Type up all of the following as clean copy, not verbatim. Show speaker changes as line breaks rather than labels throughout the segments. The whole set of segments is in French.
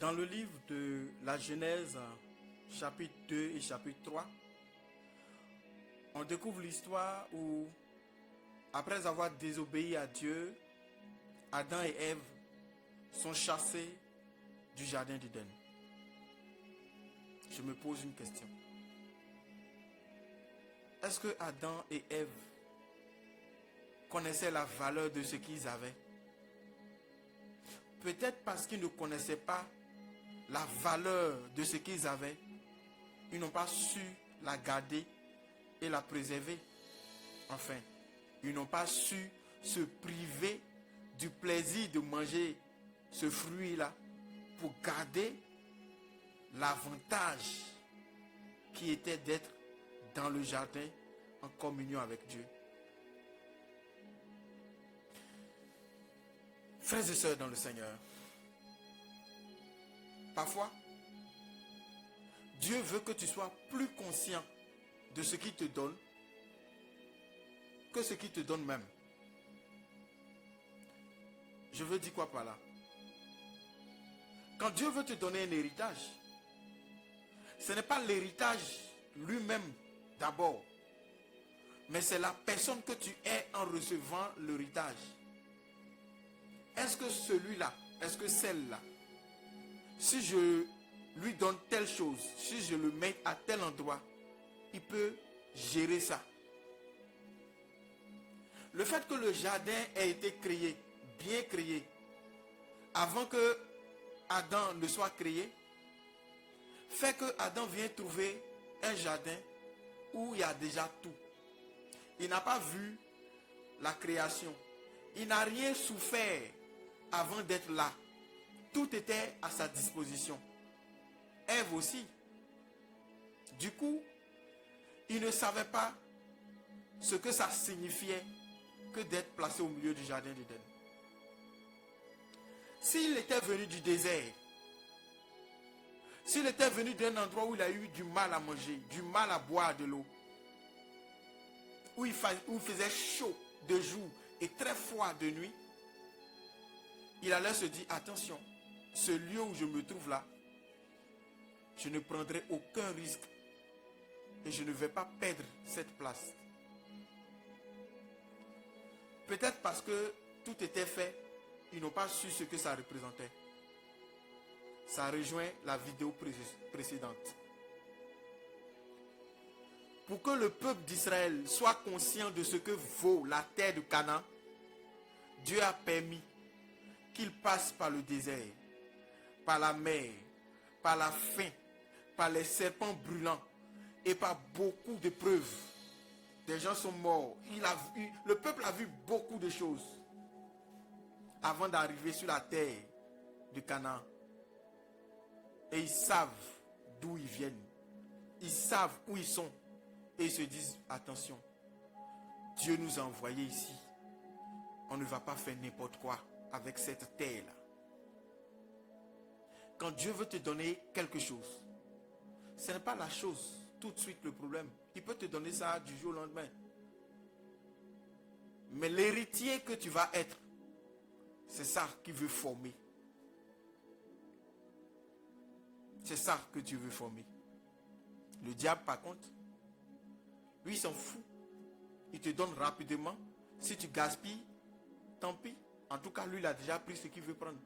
Dans le livre de la Genèse, chapitre 2 et chapitre 3, on découvre l'histoire où, après avoir désobéi à Dieu, Adam et Ève sont chassés du jardin d'Éden. Je me pose une question. Est-ce que Adam et Ève connaissaient la valeur de ce qu'ils avaient? Peut-être parce qu'ils ne connaissaient pas la valeur de ce qu'ils avaient, ils n'ont pas su la garder et la préserver. Enfin, ils n'ont pas su se priver du plaisir de manger ce fruit-là pour garder l'avantage qui était d'être dans le jardin en communion avec Dieu. Frères et sœurs dans le Seigneur, parfois, Dieu veut que tu sois plus conscient de ce qu'il te donne que ce qu'il te donne même. Je veux dire quoi par là? Quand Dieu veut te donner un héritage, ce n'est pas l'héritage lui-même d'abord, mais c'est la personne que tu es en recevant l'héritage. Est-ce que celui-là, est-ce que celle-là, si je lui donne telle chose, si je le mets à tel endroit, il peut gérer ça? Le fait que le jardin ait été créé, bien créé, avant que Adam ne soit créé, fait que Adam vient trouver un jardin où il y a déjà tout. Il n'a pas vu la création. Il n'a rien souffert avant d'être là. Tout était à sa disposition. Ève aussi. Du coup, il ne savait pas ce que ça signifiait que d'être placé au milieu du jardin d'Éden. S'il était venu du désert, s'il était venu d'un endroit où il a eu du mal à manger, du mal à boire de l'eau, où il faisait chaud de jour et très froid de nuit, il allait se dire, attention, ce lieu où je me trouve là, je ne prendrai aucun risque et je ne vais pas perdre cette place. Peut-être parce que tout était fait, ils n'ont pas su ce que ça représentait. Ça rejoint la vidéo précédente. Pour que le peuple d'Israël soit conscient de ce que vaut la terre de Canaan, Dieu a permis qu'il passe par le désert, par la mer, par la faim, par les serpents brûlants et par beaucoup d'épreuves. Des gens sont morts. Le peuple a vu beaucoup de choses avant d'arriver sur la terre de Canaan. Et ils savent d'où ils viennent. Ils savent où ils sont. Et ils se disent, attention, Dieu nous a envoyés ici. On ne va pas faire n'importe quoi avec cette terre-là. Quand Dieu veut te donner quelque chose, ce n'est pas la chose tout de suite le problème. Il peut te donner ça du jour au lendemain. Mais l'héritier que tu vas être, c'est ça qu'il veut former. C'est ça que Dieu veut former. Le diable, par contre, lui, il s'en fout. Il te donne rapidement. Si tu gaspilles, tant pis. En tout cas, lui, il a déjà pris ce qu'il veut prendre.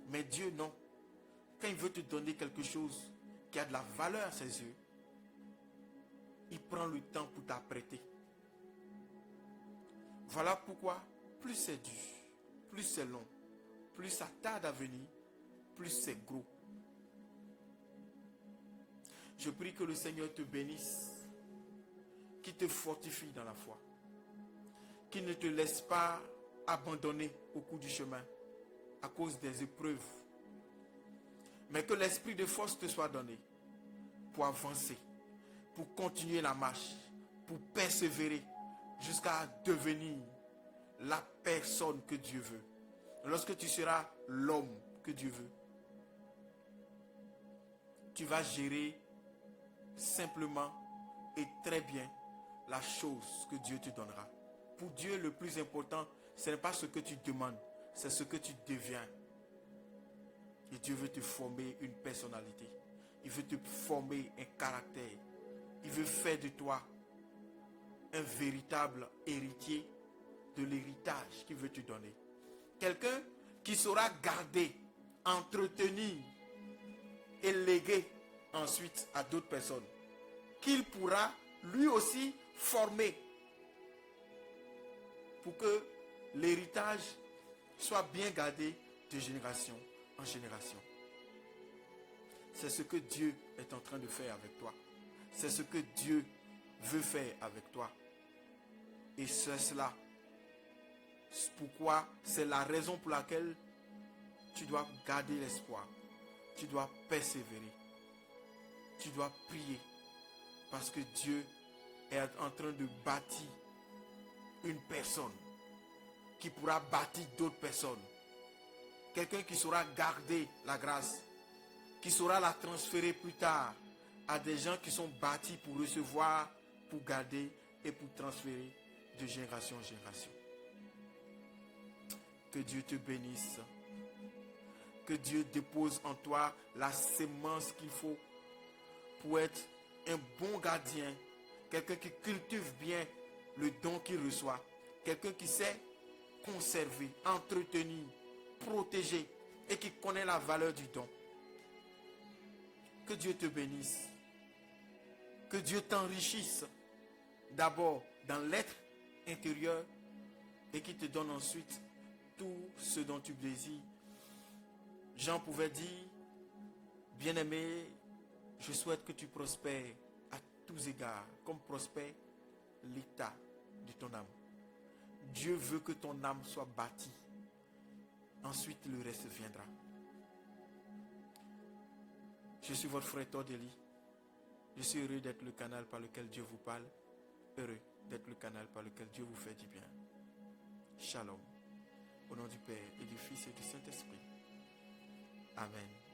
Mais Dieu, non. Quand il veut te donner quelque chose qui a de la valeur à ses yeux, il prend le temps pour t'apprêter. Voilà pourquoi, plus c'est dur, plus c'est long, plus ça tarde à venir, plus c'est gros. Je prie que le Seigneur te bénisse, qu'il te fortifie dans la foi, qu'il ne te laisse pas abandonner au cours du chemin à cause des épreuves, mais que l'esprit de force te soit donné pour avancer, pour continuer la marche, pour persévérer jusqu'à devenir la personne que Dieu veut. Lorsque tu seras l'homme que Dieu veut, tu vas gérer simplement et très bien la chose que Dieu te donnera. Pour Dieu, le plus important, ce n'est pas ce que tu demandes, c'est ce que tu deviens. Et Dieu veut te former une personnalité. Il veut te former un caractère. Il veut faire de toi un véritable héritier de l'héritage qu'il veut te donner. Quelqu'un qui saura garder, entretenir et léguer ensuite à d'autres personnes. Qu'il pourra lui aussi former pour que l'héritage soit bien gardé de génération en génération. C'est ce que Dieu est en train de faire avec toi. C'est ce que Dieu veut faire avec toi. Et c'est cela. Pourquoi? C'est la raison pour laquelle tu dois garder l'espoir. Tu dois persévérer. Tu dois prier. Parce que Dieu est en train de bâtir une personne qui pourra bâtir d'autres personnes. Quelqu'un qui saura garder la grâce, qui saura la transférer plus tard à des gens qui sont bâtis pour recevoir, pour garder et pour transférer de génération en génération. Que Dieu te bénisse. Que Dieu dépose en toi la sémence qu'il faut pour être un bon gardien, quelqu'un qui cultive bien le don qu'il reçoit, quelqu'un qui sait conserver, entretenir, protéger et qui connaît la valeur du don. Que Dieu te bénisse. Que Dieu t'enrichisse d'abord dans l'être intérieur et qui te donne ensuite tout ce dont tu désires. Jean pouvait dire, bien-aimé, je souhaite que tu prospères à tous égards, comme prospère l'état de ton âme. Dieu veut que ton âme soit bâtie. Ensuite, le reste viendra. Je suis votre frère Tordeli. Je suis heureux d'être le canal par lequel Dieu vous parle. Heureux d'être le canal par lequel Dieu vous fait du bien. Shalom. Au nom du Père et du Fils et du Saint-Esprit. Amen.